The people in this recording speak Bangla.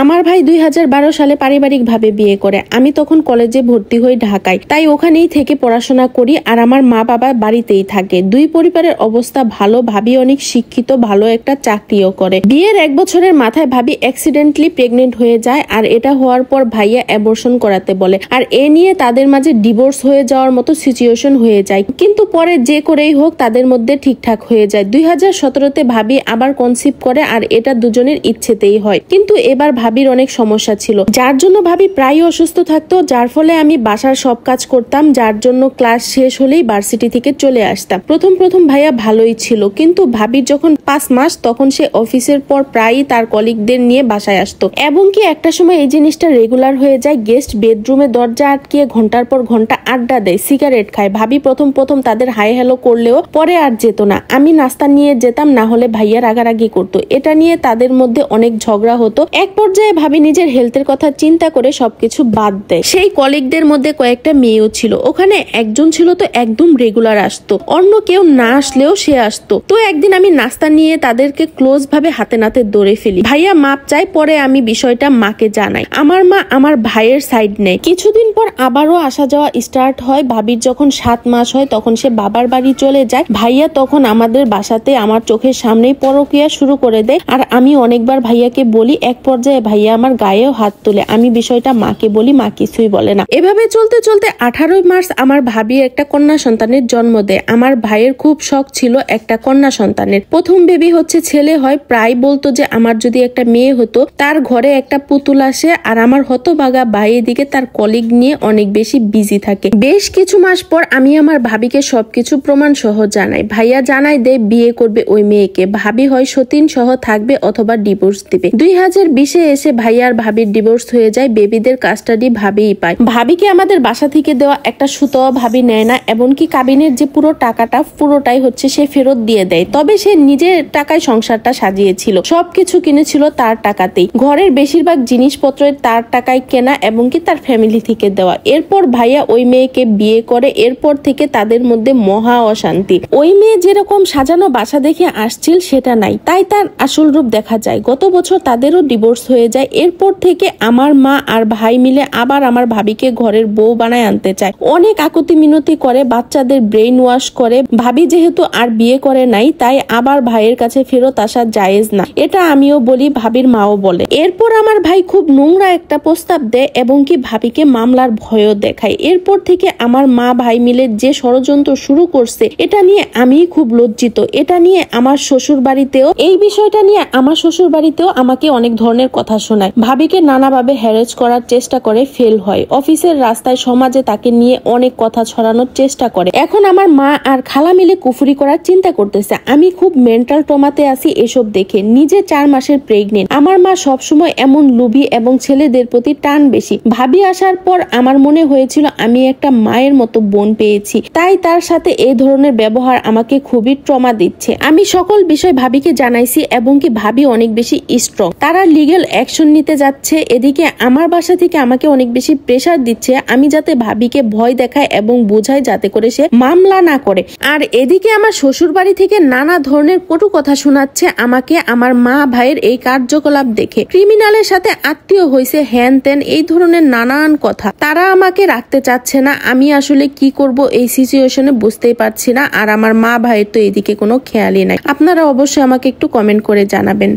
আমার ভাই 2012 সালে পারিবারিক ভাবে বিয়ে করে। আমি তখন কলেজে ভর্তি হই ঢাকায়, তাই ওখানেই থেকে পড়াশোনা করি আর আমার মা বাবা বাড়িতেই থাকে। দুই পরিবারের অবস্থা ভালো, ভাবি অনেক শিক্ষিত, ভালো একটা চাকরিও করে। বিয়ের 1 বছরের মাথায় ভাবি অ্যাক্সিডেন্টলি প্রেগনেন্ট হয়ে যায়, আর এটা হওয়ার পর ভাইয়া অ্যাবর্শন করাতে বলে, আর এ নিয়ে তাদের মাঝে ডিভোর্স হয়ে যাওয়ার মতো সিচুয়েশন হয়ে যায়। কিন্তু পরে যে করেই হোক তাদের মধ্যে ঠিকঠাক হয়ে যায়। 2017-তে ভাবি আবার কনসিভ করে, আর এটা দুজনের ইচ্ছেতেই হয়। কিন্তু এবার ভাবির অনেক সমস্যা ছিল, যার জন্য ভাবি প্রায় অসুস্থ থাকতো, যার ফলে আমি বাসার সব কাজ করতাম, যার জন্য ক্লাস শেষ হলেই ভার্সিটি থেকে চলে আসতাম। প্রথম ভাইয়া ভালোই ছিল, কিন্তু ভাবির যখন 5 মাস তখন সে অফিসের পর প্রায়ই তার কলিগদের নিয়ে বাসায় আসতো, এবং কি একটা সময় এই জিনিসটা রেগুলার হয়ে যায়। গেস্ট বেডরুমে দরজা আটকিয়ে ঘন্টার পর ঘন্টা আড্ডা দেয়, সিগারেট খায়। ভাবি প্রথম তাদের হাই হ্যালো করলেও পরে আর যেত না। আমি নাস্তা নিয়ে যেতাম, না হলে ভাইয়া রাগারাগি করতো। এটা নিয়ে তাদের মধ্যে অনেক ঝগড়া হতো। এক পর্যায়ে ভাবি নিজের হেলথের কথা চিন্তা করে সবকিছু বাদ দেয়। সেই কলিগদের মধ্যে কয়েকটা মেয়েও ছিল, ওখানে একজন ছিল তো একদম রেগুলার আসতো, অন্য কেউ না আসলেও সে আসতো। তো একদিন আমি নাস্তা নিয়ে তাদেরকে ক্লোজ ভাবে হাতে নাতে ধরে ফেলি। ভাইয়া মাপ চাই, পরে আমি বিষয়টা মাকে জানাই। আমার মা আমার ভাইয়ের সাইড নেয়। কিছুদিন পর আবারও আসা যাওয়া স্টার্ট হয়। ভাবির যখন 7 মাস হয় তখন সে বাবার বাড়ি চলে যায়। ভাইয়া তখন আমাদের বাসাতে আমার চোখের সামনেই পরকীয়া শুরু করে দেয়, আর আমি অনেকবার ভাইয়াকে বলি। এক পর্যায়ে ভাইয়া আমার গায়েও হাত তোলে। আমি বিষয়টা মাকে বলি, মা কিছুই বলে না। এভাবে চলতে 18 মার্চ আমার ভাবি একটা কন্যা সন্তানের জন্ম দেয়। আমার ভাইয়ের খুব শখ ছিল একটা কন্যা সন্তানের। প্রথম বেবি হচ্ছে ছেলে হয়। প্রায় বলতো যে আমার যদি একটা মেয়ে হতো। তার ঘরে একটা পুতুল আসে, আর আমার হতভাগা ভাই এদিকে তার কলিগ নিয়ে অনেক বেশি বিজি থাকে। বেশ কিছু মাস পর আমি আমার ভাবিকে সবকিছু প্রমাণ সহ জানাই। ভাইয়া জানাই দেয় বিয়ে করবে ওই মেয়েকে। ভাবি হয় সতীন সহ থাকবে অথবা ডিভোর্স দিবে। 2020-এ এসে ভাইয়া আর ভাবির ডিভোর্স হয়ে যায়। বেবিদের কাস্টাডি ভাবিই পায়। ভাবিকে আমাদের বাসা থেকে দেওয়া একটা সুতো ভাবি নেয় না, এমনকি কাবিনের যে পুরো টাকাটা পুরোটাই হচ্ছে সে ফেরত দিয়ে দেয়। তবে সে নিজের টাকায় সংসারটা সাজিয়েছিল, সবকিছু কিনেছিল তার টাকাতেই। ঘরের বেশিরভাগ জিনিসপত্র তার টাকায় কেনা, এবং কি তার ফ্যামিলি থেকে দেওয়া। এরপর ভাইয়া ওই মেয়েকে বিয়ে করে। এরপর থেকে তাদের মধ্যে মহা অশান্তি। ওই মেয়ে যেরকম সাজানো বাসা দেখে আসছিল সেটা নাই, তাই তার আসল রূপ দেখা যায়। গত বছর তাদেরও ডিভোর্স হয়ে যায়। এরপর থেকে আমার মা আর ভাই মিলে আবার আমার ভাবিকে ঘরের বউ বানায় আনতে চায়। অনেক আকুতি মিনতি করে, বাচ্চাদের ব্রেইন ওয়াশ করে। ভাবি যেহেতু আর বিয়ে করে নাই, তাই আবার ভাইয়ের কাছে ফেরত আসা জায়েজ না, এটা আমিও বলি, ভাবির মাও বলে। এরপর আমার ভাই খুব নোংরা একটা প্রস্তাব দেয়, এবং কি ভাবিকে মামলার ভয়ও দেখায়। এরপর থেকে আমার মা ভাই মিলে যে ষড়যন্ত্র শুরু করছে, এটা নিয়ে আমি খুব লজ্জিত। এটা নিয়ে আমার শ্বশুর বাড়িতেও আমাকে অনেক ধরনের কথা শোনায়। ভাবিকে নানাভাবে হ্যারেস করার চেষ্টা করে, ফেল হয়। অফিসের রাস্তায়, সমাজে তাকে নিয়ে অনেক কথা ছড়ানোর চেষ্টা করে। এখন আমার মা আর খালা মিলে কুফুরি করার চিন্তা করতেছে। আমি খুব মেন্টাল ট্রমাতে আছি এসব দেখে। নিজে 4 মাসের প্রেগনেন্ট। আমার মা সবসময় এমন লোভী এবং ছেলেদের প্রতি টান বেশি। ভাবি আসার পর আমার মনে হয়েছিল আমি একটা মায়ের মতো বোন পেয়েছি, তাই তার সাথে এই ধরনের ব্যবহার আমাকে খুবই ট্রমা দিচ্ছে। আমি সকল বিষয় ভাবিকে জানাইছি, এবং কি ভাবি অনেক বেশি স্ট্রং। তারা লিগ্যাল অ্যাকশন নিতে যাচ্ছে। এদিকে আমার বাসা থেকে আমাকে অনেক বেশি প্রেসার দিচ্ছে, আমি যাতে ভাবিকে ভয় দেখাই এবং বোঝাই যাতে করে সে মামলা না করে। আর এদিকে আমার শ্বশুর বাড়ি থেকে নানা ধরনের কটু কথা শোনাচ্ছে আমাকে আমার মা ভাইয়ের এই কার্যকলাপ দেখে। ক্রিমিনালের সাথে আত্মীয় হয়েছে, হ্যান ত্যান, এই ধরনের নানান কথা। তারা আমাকে রাখতে চাচ্ছে না। আমি আসলে কি করব এই সিচুয়েশনে বুঝতেই পারছি না। আর আমার মা ভাইয়ের তো এদিকে কোনো খেয়ালই নাই। আপনারা অবশ্যই আমাকে একটু কমেন্ট করে জানাবেন।